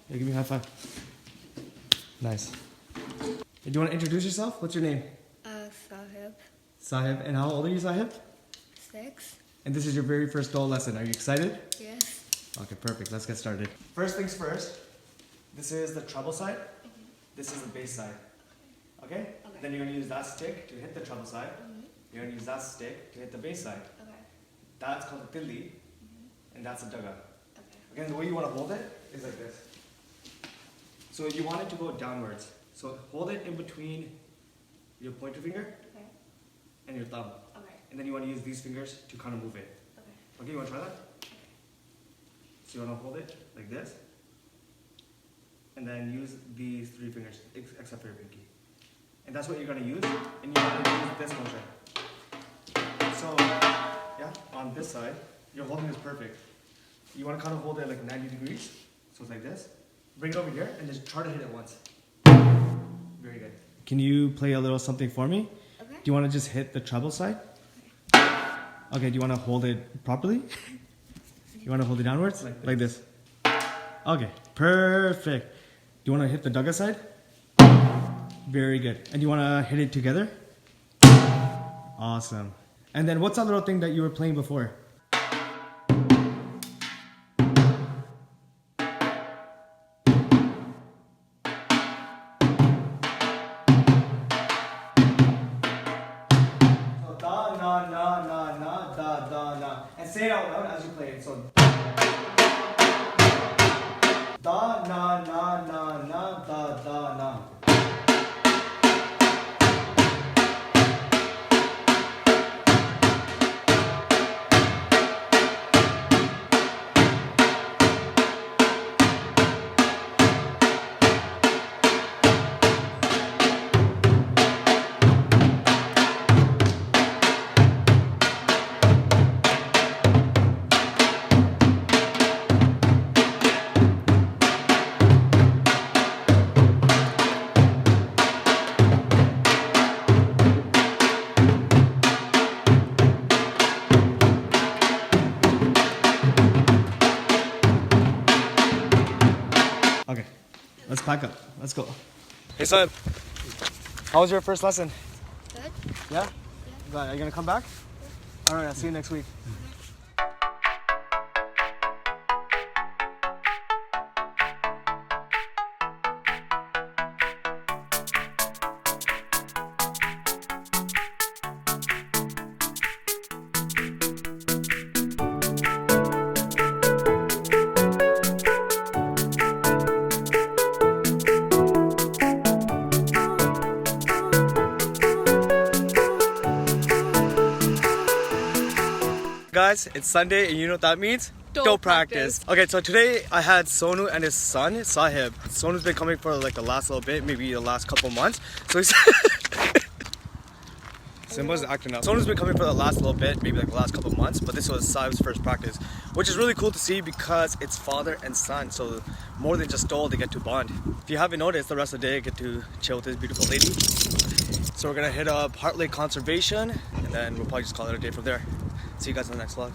Hey, give me a high five. Nice. Hey, do you want to introduce yourself? What's your name? Sahib. Sahib. And how old are you, Sahib? 6. And this is your very first dhol lesson. Are you excited? Yes. Okay, perfect. Let's get started. First things first. This is the treble side. This is the bass side. Okay? Then you're going to use that stick to hit the treble side. You're going to use that stick to hit the bass side. Okay. That's called a tilli. And that's a daga. Again, the way you want to hold it is like this. So you want it to go downwards. So hold it in between your pointer finger and your thumb. Okay. And then you want to use these fingers to kind of move it. Okay, you want to try that? So you want to hold it like this. And then use these 3 fingers, except for your pinky. And that's what you're going to use. And you want to use this motion. So, yeah, on this side, your holding is perfect. You want to kind of hold it like 90 degrees. So it's like this. Bring it over here and just try to hit it once. Very good. Can you play a little something for me? Okay. Do you want to just hit the treble side? Okay, do you want to hold it properly? You want to hold it downwards? Like this. Okay, perfect. Do you want to hit the daga side? Very good. And do you want to hit it together? Awesome. And then what's that little thing that you were playing before? And say it out loud as you play it. So da na na na na da da na. Okay, let's pack up. Let's go. Hey, Sahib. How was your first lesson? Good. Yeah? Glad. Are you going to come back? All right, I'll see you next week. Guys, it's Sunday and you know what that means? Don't practice. Okay, so today I had Sonu and his son, Sahib. Sonu's been coming for like the last little bit, maybe the last couple months. So he's Simba's acting up. Sonu's been coming for the last little bit, maybe like the last couple months, but this was Sahib's first practice, which is really cool to see because it's father and son. So more than just dhol, they get to bond. If you haven't noticed, the rest of the day I get to chill with this beautiful lady. So we're gonna hit up Heart Lake Conservation and then we'll probably just call it a day from there. See you guys in the next vlog.